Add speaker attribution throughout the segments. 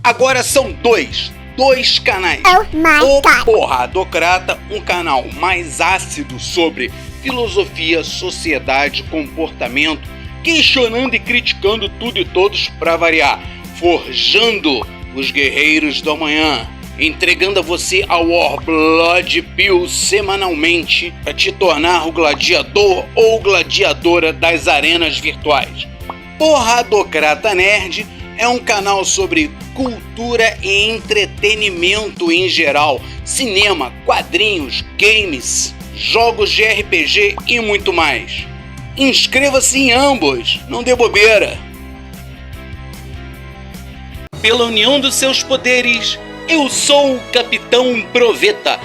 Speaker 1: Agora são dois canais.
Speaker 2: Oh my
Speaker 1: O
Speaker 2: God.
Speaker 1: Porradocrata, um canal mais ácido sobre filosofia, sociedade, comportamento, questionando e criticando tudo e todos para variar, forjando os guerreiros do amanhã, entregando a você a War Blood Pill semanalmente para te tornar o gladiador ou gladiadora das arenas virtuais. Porradocrata Nerd é um canal sobre cultura e entretenimento em geral, cinema, quadrinhos, games, jogos de RPG e muito mais. Inscreva-se em ambos, não dê bobeira. Pela união dos seus poderes, eu sou o Capitão Proveta.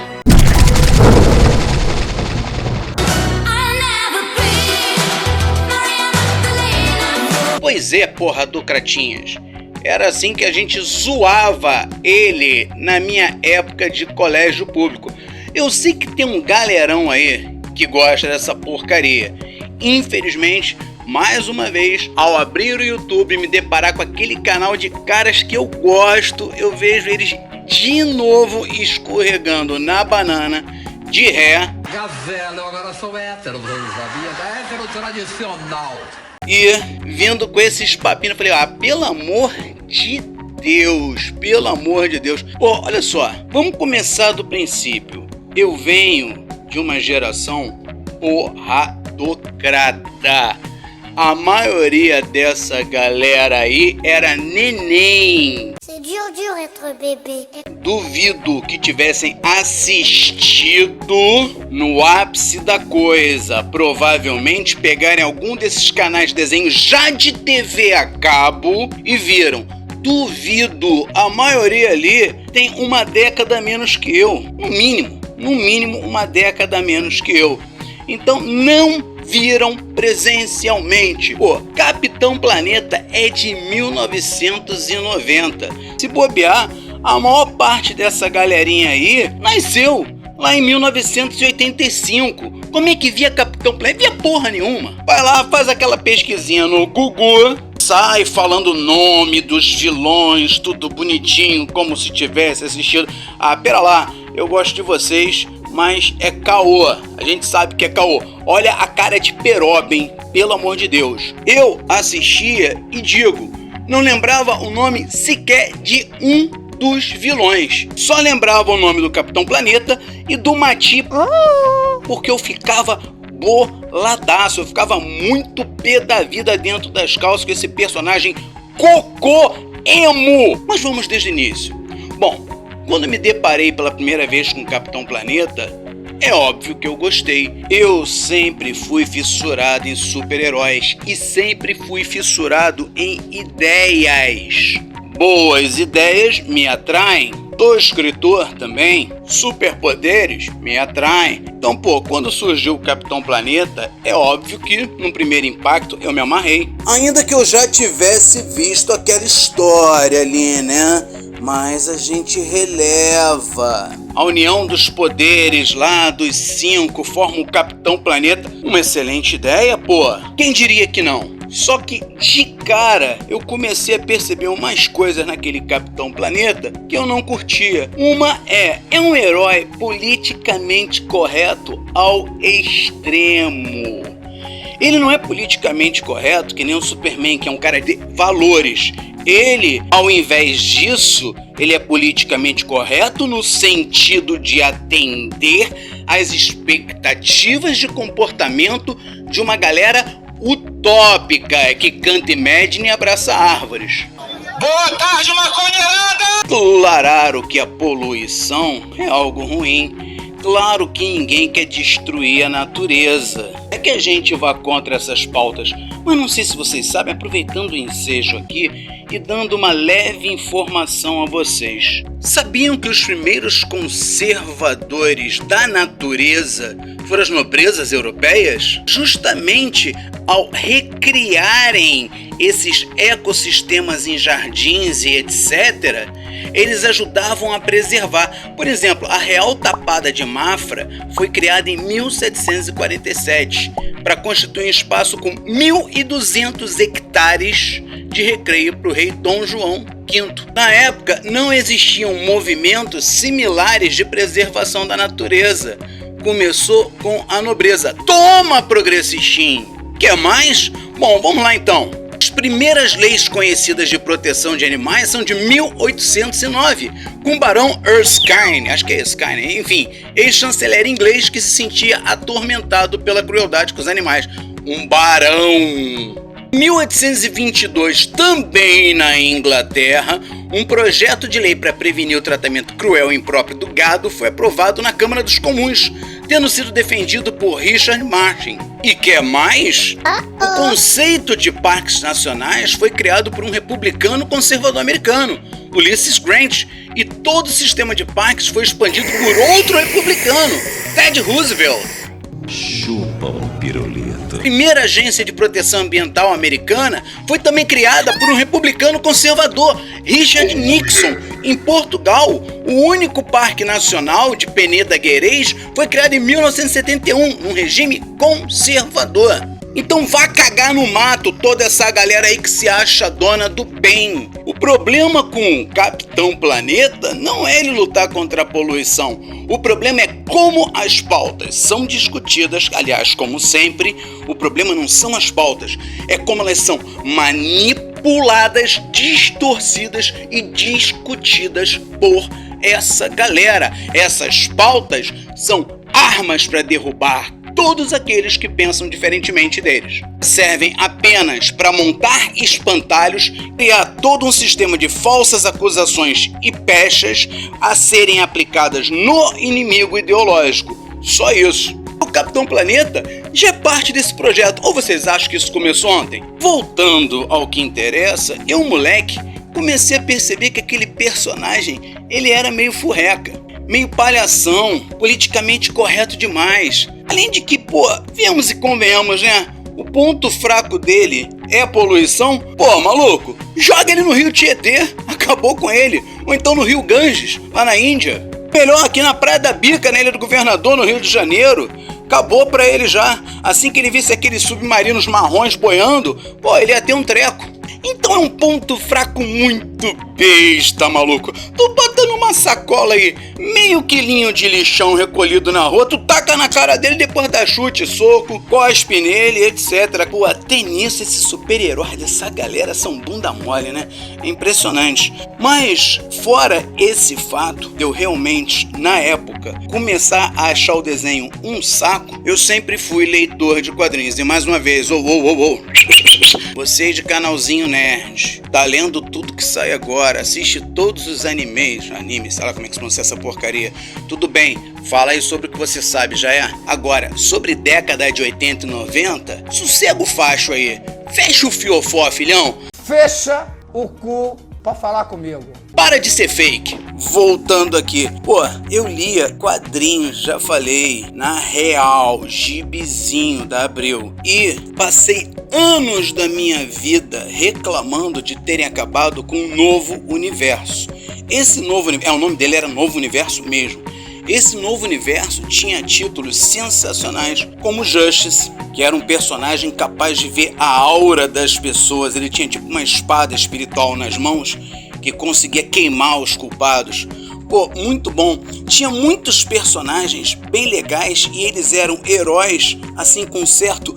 Speaker 1: Pois é, Porradocratinhas. Era assim que a gente zoava ele na minha época de colégio público. Eu sei que tem um galerão aí que gosta dessa porcaria. Infelizmente, mais uma vez, ao abrir o YouTube e me deparar com aquele canal de caras que eu gosto, eu vejo eles de novo escorregando na banana de ré.
Speaker 3: Gazela, eu agora sou hétero, você não sabia? Da hétero tradicional.
Speaker 1: E vindo com esses papinhos, eu falei, pelo amor de Deus, pelo amor de Deus. Pô, olha só, vamos começar do princípio. Eu venho de uma geração porradocrata. A maioria dessa galera aí era neném.
Speaker 2: C'est dur être bébé.
Speaker 1: Duvido que tivessem assistido no ápice da coisa. Provavelmente pegarem algum desses canais de desenho já de TV a cabo e viram. Duvido, a maioria ali tem uma década a menos que eu. No mínimo uma década a menos que eu. Então não viram presencialmente. Pô, Capitão Planeta é de 1990. Se bobear, a maior parte dessa galerinha aí nasceu lá em 1985. Como é que via Capitão Planeta? Via porra nenhuma. Vai lá, faz aquela pesquisinha no Google, sai falando o nome dos vilões, tudo bonitinho, como se tivesse assistido. Pera lá, eu gosto de vocês, mas é caô. A gente sabe que é caô. Olha a cara de peroba, hein? Pelo amor de Deus. Eu assistia e digo, não lembrava o nome sequer de um dos vilões. Só lembrava o nome do Capitão Planeta e do Mati, porque eu ficava boladaço. Eu ficava muito pé da vida dentro das calças com esse personagem cocô emo. Mas vamos desde o início. Bom, quando me deparei pela primeira vez com o Capitão Planeta, é óbvio que eu gostei. Eu sempre fui fissurado em super-heróis e sempre fui fissurado em ideias. Boas ideias me atraem. Sou escritor também. Superpoderes me atraem. Então, quando surgiu o Capitão Planeta, é óbvio que, num primeiro impacto, eu me amarrei. Ainda que eu já tivesse visto aquela história ali, né? Mas a gente releva. A união dos poderes lá dos 5 forma o Capitão Planeta. Uma excelente ideia, pô. Quem diria que não? Só que de cara eu comecei a perceber umas coisas naquele Capitão Planeta que eu não curtia. Uma é um herói politicamente correto ao extremo. Ele não é politicamente correto que nem o Superman, que é um cara de valores. Ele, ao invés disso, ele é politicamente correto no sentido de atender às expectativas de comportamento de uma galera utópica que canta Imagine e abraça árvores.
Speaker 3: Boa tarde, maconheirada!
Speaker 1: Claro que a poluição é algo ruim. Claro que ninguém quer destruir a natureza. É que a gente vá contra essas pautas. Mas não sei se vocês sabem, aproveitando o ensejo aqui e dando uma leve informação a vocês. Sabiam que os primeiros conservadores da natureza foram as nobrezas europeias? Justamente ao recriarem esses ecossistemas em jardins e etc., eles ajudavam a preservar. Por exemplo, a Real Tapada de Mafra foi criada em 1747 para constituir um espaço com 1.200 hectares de recreio para o rei Dom João V. Na época, não existiam movimentos similares de preservação da natureza. Começou com a nobreza. Toma, progressistinho! Quer mais? Bom, vamos lá então. As primeiras leis conhecidas de proteção de animais são de 1809, com o Barão Erskine, acho que é Erskine, enfim, ex-chanceler inglês que se sentia atormentado pela crueldade com os animais. Um barão! Em 1822, também na Inglaterra, um projeto de lei para prevenir o tratamento cruel e impróprio do gado foi aprovado na Câmara dos Comuns, tendo sido defendido por Richard Martin. E quer mais? O conceito de parques nacionais foi criado por um republicano conservador americano, Ulysses Grant, e todo o sistema de parques foi expandido por outro republicano, Ted Roosevelt.
Speaker 4: Chupa um pirulito.
Speaker 1: A primeira agência de proteção ambiental americana foi também criada por um republicano conservador, Richard Nixon. Em Portugal, o único parque nacional de Peneda Gerês foi criado em 1971, num regime conservador. Então vá cagar no mato toda essa galera aí que se acha dona do bem. O problema com o Capitão Planeta não é ele lutar contra a poluição. O problema é como as pautas são discutidas. Aliás, como sempre, o problema não são as pautas, é como elas são manipuladas, distorcidas e discutidas por essa galera. Essas pautas são armas para derrubar todos aqueles que pensam diferentemente deles. Servem apenas para montar espantalhos, criar todo um sistema de falsas acusações e pechas a serem aplicadas no inimigo ideológico. Só isso. O Capitão Planeta já é parte desse projeto, ou vocês acham que isso começou ontem? Voltando ao que interessa, eu, moleque, comecei a perceber que aquele personagem, ele era meio furreca, meio palhação, politicamente correto demais. Além de que, viemos e convenhamos, né? O ponto fraco dele é a poluição. Maluco, joga ele no rio Tietê, acabou com ele. Ou então no rio Ganges, lá na Índia. Melhor aqui na Praia da Bica, na Ilha do Governador, no Rio de Janeiro. Acabou pra ele já. Assim que ele visse aqueles submarinos marrons boiando, ele ia ter um treco. Então é um ponto fraco muito besta, maluco. Tu bota numa sacola aí meio quilinho de lixão recolhido na rua, tu taca na cara dele, depois dá chute, soco, cospe nele, etc. Até nisso esses super-heróis dessa galera são bunda mole, né? É impressionante. Mas, fora esse fato de eu realmente, na época, começar a achar o desenho um saco, eu sempre fui leitor de quadrinhos. E mais uma vez, você de canalzinho nerd, tá lendo tudo que sai agora, assiste todos os animes, sei lá como é que se pronuncia essa porcaria. Tudo bem, fala aí sobre o que você sabe, já é? Agora, sobre década de 80 e 90, sossega o facho aí. Fecha o fiofó, filhão.
Speaker 5: Fecha o cu pra falar comigo.
Speaker 1: Para de ser fake. Voltando aqui. Eu lia quadrinhos, já falei, na Real, gibizinho da Abril. E passei anos da minha vida reclamando de terem acabado com um novo universo. Esse novo universo, o nome dele era Novo Universo mesmo. Esse novo universo tinha títulos sensacionais, como Justice, que era um personagem capaz de ver a aura das pessoas. Ele tinha tipo uma espada espiritual nas mãos que conseguia queimar os culpados. Muito bom. Tinha muitos personagens bem legais e eles eram heróis, assim, com um certo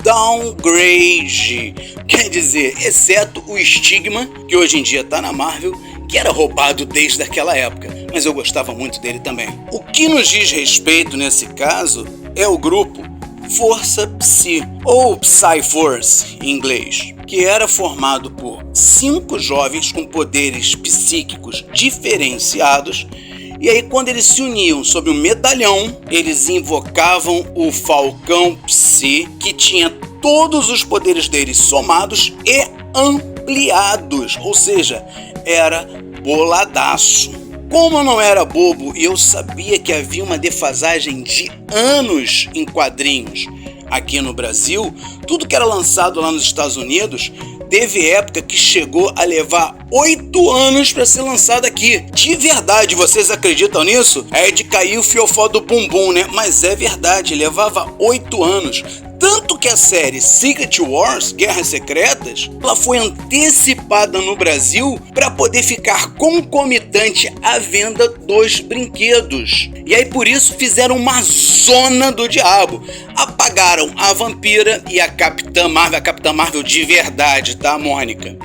Speaker 1: downgrade. Quer dizer, exceto o Stigma, que hoje em dia tá na Marvel, que era roubado desde aquela época, mas eu gostava muito dele também. O que nos diz respeito nesse caso é o grupo Força Psi, ou Psy-Force em inglês, que era formado por 5 jovens com poderes psíquicos diferenciados. E aí, quando eles se uniam sob um medalhão, eles invocavam o Falcão Psi, que tinha todos os poderes deles somados e ampliados, ou seja, era boladaço. Como eu não era bobo e eu sabia que havia uma defasagem de anos em quadrinhos aqui no Brasil, tudo que era lançado lá nos Estados Unidos teve época que chegou a levar 8 anos para ser lançado aqui. De verdade, vocês acreditam nisso? É de cair o fiofó do bumbum, né? Mas é verdade, levava 8 anos. Tanto que a série Secret Wars, Guerras Secretas, ela foi antecipada no Brasil para poder ficar concomitante à venda dos brinquedos. E aí por isso fizeram uma zona do diabo. Apagaram a Vampira e a Capitã Marvel de verdade, tá, Mônica?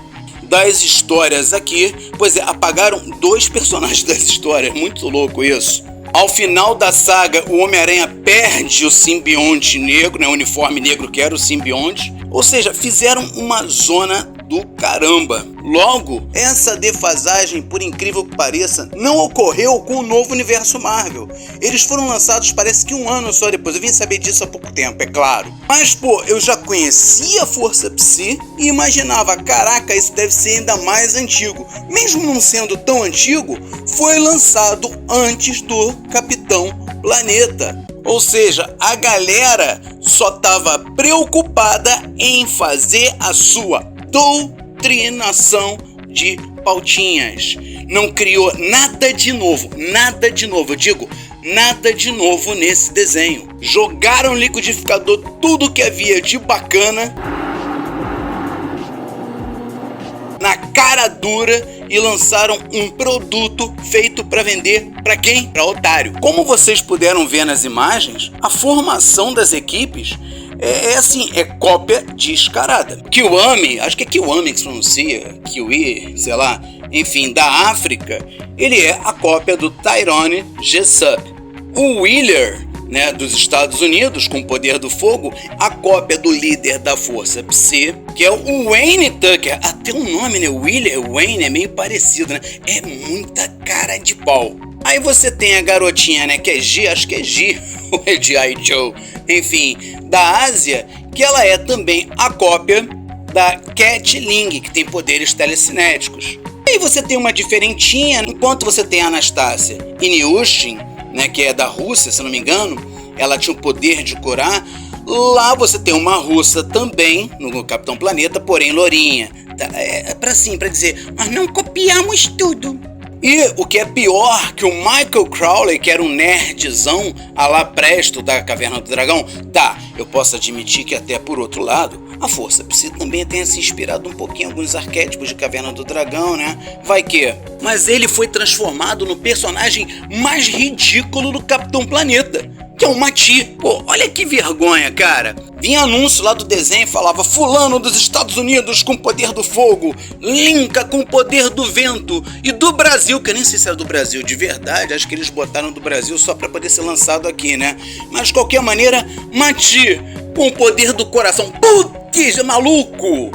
Speaker 1: Das histórias aqui, pois é, apagaram 2 personagens das histórias, muito louco isso. Ao final da saga, o Homem-Aranha perde o simbionte negro, né, o uniforme negro que era o simbionte, ou seja, fizeram uma zona do caramba. Logo, essa defasagem, por incrível que pareça, não ocorreu com o novo universo Marvel. Eles foram lançados parece que 1 ano só depois, eu vim saber disso há pouco tempo, é claro. Mas pô, eu já conhecia a Força Psi e imaginava, caraca, isso deve ser ainda mais antigo. Mesmo não sendo tão antigo, foi lançado antes do Capitão Planeta. Ou seja, a galera só estava preocupada em fazer a sua doutrinação de pautinhas. Não criou nada de novo, eu digo, nada de novo nesse desenho. Jogaram no liquidificador tudo que havia de bacana na cara dura e lançaram um produto feito para vender para quem? Para otário. Como vocês puderam ver nas imagens, a formação das equipes é cópia descarada. Kiwami, acho que é Kiwami que se pronuncia, Kiwi, sei lá, enfim, da África, ele é a cópia do Tyrone Jessup. O Wheeler, né, dos Estados Unidos, com o poder do fogo, a cópia do líder da Força Psi, que é o Wayne Tucker. Até o nome, né, Wheeler, Wayne, é meio parecido, né? É muita cara de pau. Aí você tem a garotinha, né, que é G, acho que é G, ou é G.I. Joe, enfim, da Ásia, que ela é também a cópia da Cat Ling, que tem poderes telecinéticos. Aí você tem uma diferentinha, enquanto você tem a Anastasia Ilyushin, né, que é da Rússia, se não me engano, ela tinha o poder de curar. Lá você tem uma russa também, no Capitão Planeta, porém lourinha. Pra dizer, nós não copiamos tudo. E o que é pior, que o Michael Crowley, que era um nerdzão à la Presto da Caverna do Dragão, tá, eu posso admitir que até por outro lado, a Força Psi também tenha se inspirado um pouquinho em alguns arquétipos de Caverna do Dragão, né? Vai que... Mas ele foi transformado no personagem mais ridículo do Capitão Planeta, que é o Mati. Pô, olha que vergonha, cara. Vinha anúncio lá do desenho e falava: fulano dos Estados Unidos com o poder do fogo, Linka com o poder do vento, e do Brasil, que eu nem sei se era do Brasil de verdade, acho que eles botaram do Brasil só pra poder ser lançado aqui, né? Mas de qualquer maneira, Mati com o poder do coração. Putz, maluco!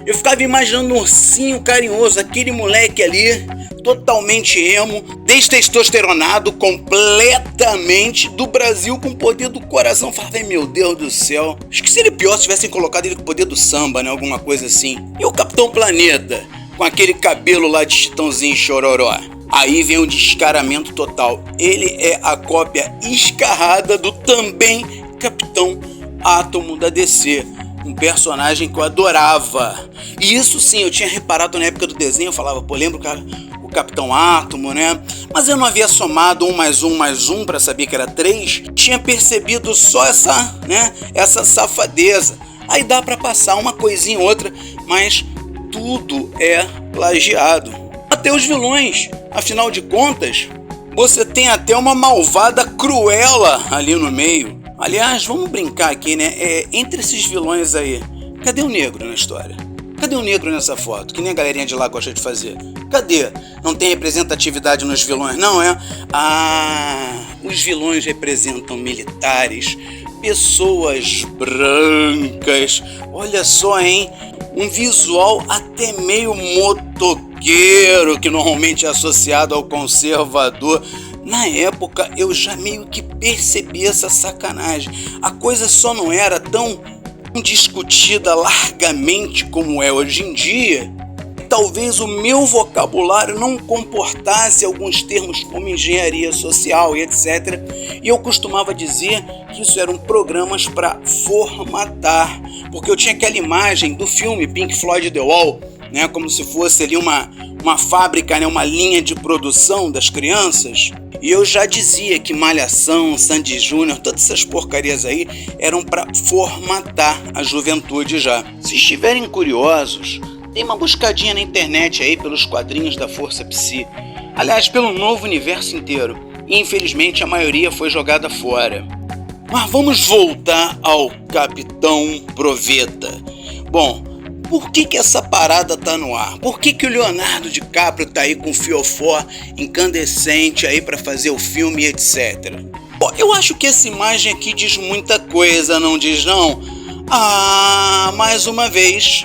Speaker 1: Eu ficava imaginando um ursinho carinhoso, aquele moleque ali, totalmente emo, destestosteronado completamente, do Brasil com o poder do coração. Eu falava, meu Deus do céu. Acho que seria pior se tivessem colocado ele com o poder do samba, né? Alguma coisa assim. E o Capitão Planeta, com aquele cabelo lá de Chitãozinho Chororó. Aí vem um descaramento total. Ele é a cópia escarrada do também Capitão Átomo da DC. Um personagem que eu adorava. E isso sim, eu tinha reparado na época do desenho. Eu falava, pô, lembra o Capitão Átomo, né? Mas eu não havia somado 1 mais 1 mais 1 para saber que era 3. Tinha percebido só essa safadeza. Aí dá para passar uma coisinha ou outra, mas tudo é plagiado. Até os vilões. Afinal de contas, você tem até uma malvada Cruella ali no meio. Aliás, vamos brincar aqui, né? Entre esses vilões aí, cadê o negro na história? Cadê o negro nessa foto? Que nem a galerinha de lá gosta de fazer. Cadê? Não tem representatividade nos vilões, não é? Ah, os vilões representam militares, pessoas brancas. Olha só, hein? Um visual até meio motoqueiro, que normalmente é associado ao conservador. Na época eu já meio que percebi essa sacanagem. A coisa só não era tão discutida largamente como é hoje em dia. Talvez o meu vocabulário não comportasse alguns termos como engenharia social e etc. E eu costumava dizer que isso eram programas para formatar, porque eu tinha aquela imagem do filme Pink Floyd The Wall, né, como se fosse ali uma fábrica, né, uma linha de produção das crianças. E eu já dizia que Malhação, Sandy Júnior, todas essas porcarias aí eram pra formatar a juventude já. Se estiverem curiosos, tem uma buscadinha na internet aí pelos quadrinhos da Força Psi. Aliás, pelo novo universo inteiro. E infelizmente a maioria foi jogada fora. Mas vamos voltar ao Capitão Proveta. Bom, por que essa parada tá no ar? Por que o Leonardo DiCaprio tá aí com fiofó incandescente aí pra fazer o filme, etc? Bom, eu acho que essa imagem aqui diz muita coisa, não diz não? Mais uma vez,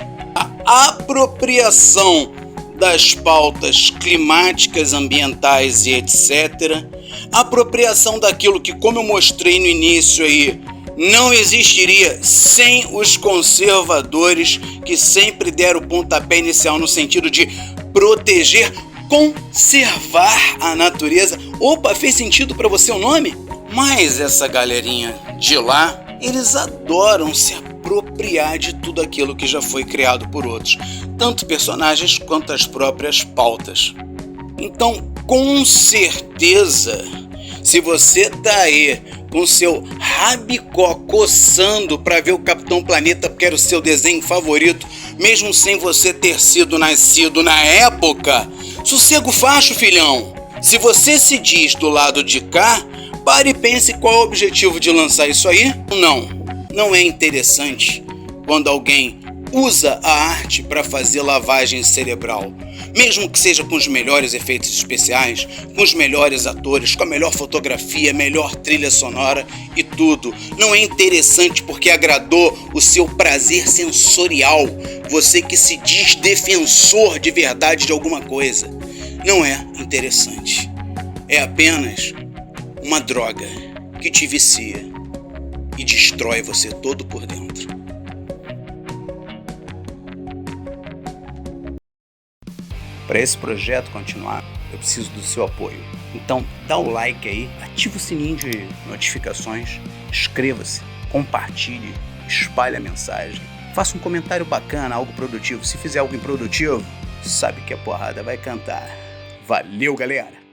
Speaker 1: a apropriação das pautas climáticas, ambientais e etc. A apropriação daquilo que, como eu mostrei no início aí, não existiria sem os conservadores que sempre deram o pontapé inicial no sentido de proteger, conservar a natureza. Opa, fez sentido pra você o nome? Mas essa galerinha de lá, eles adoram se apropriar de tudo aquilo que já foi criado por outros, tanto personagens quanto as próprias pautas. Então, com certeza, se você tá aí com seu rabicó coçando para ver o Capitão Planeta porque era o seu desenho favorito, mesmo sem você ter sido nascido na época, sossego facho, filhão. Se você se diz do lado de cá, pare e pense qual é o objetivo de lançar isso aí. Não é interessante quando alguém usa a arte para fazer lavagem cerebral. Mesmo que seja com os melhores efeitos especiais, com os melhores atores, com a melhor fotografia, melhor trilha sonora e tudo. Não é interessante porque agradou o seu prazer sensorial. Você que se diz defensor de verdade de alguma coisa. Não é interessante. É apenas uma droga que te vicia e destrói você todo por dentro. Para esse projeto continuar, eu preciso do seu apoio. Então dá o like aí, ativa o sininho de notificações, inscreva-se, compartilhe, espalhe a mensagem, faça um comentário bacana, algo produtivo. Se fizer algo improdutivo, sabe que a porrada vai cantar. Valeu, galera!